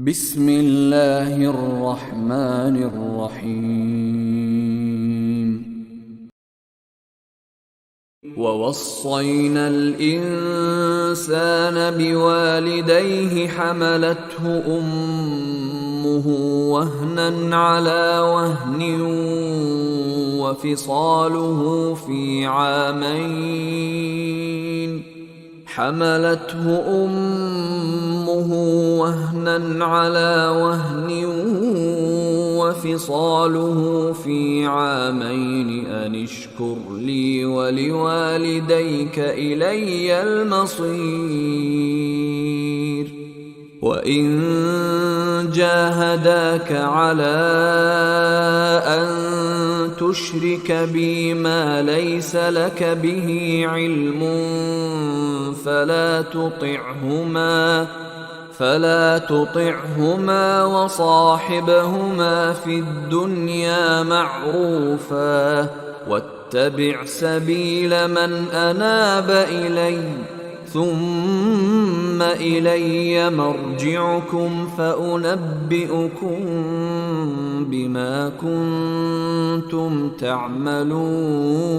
بسم الله الرحمن الرحيم. ووصينا الإنسان بوالديه حملته أمه وهنا على وهن وفصاله في عامين أن اشكر لي ولوالديك إلي المصير. وإن جاهداك على أن تشرك بي ما ليس لك به علم فلا تطعهما وصاحبهما في الدنيا معروفا واتبع سبيل من أناب إلي ثم إلي مرجعكم فأنبئكم بما كنتم تعملون.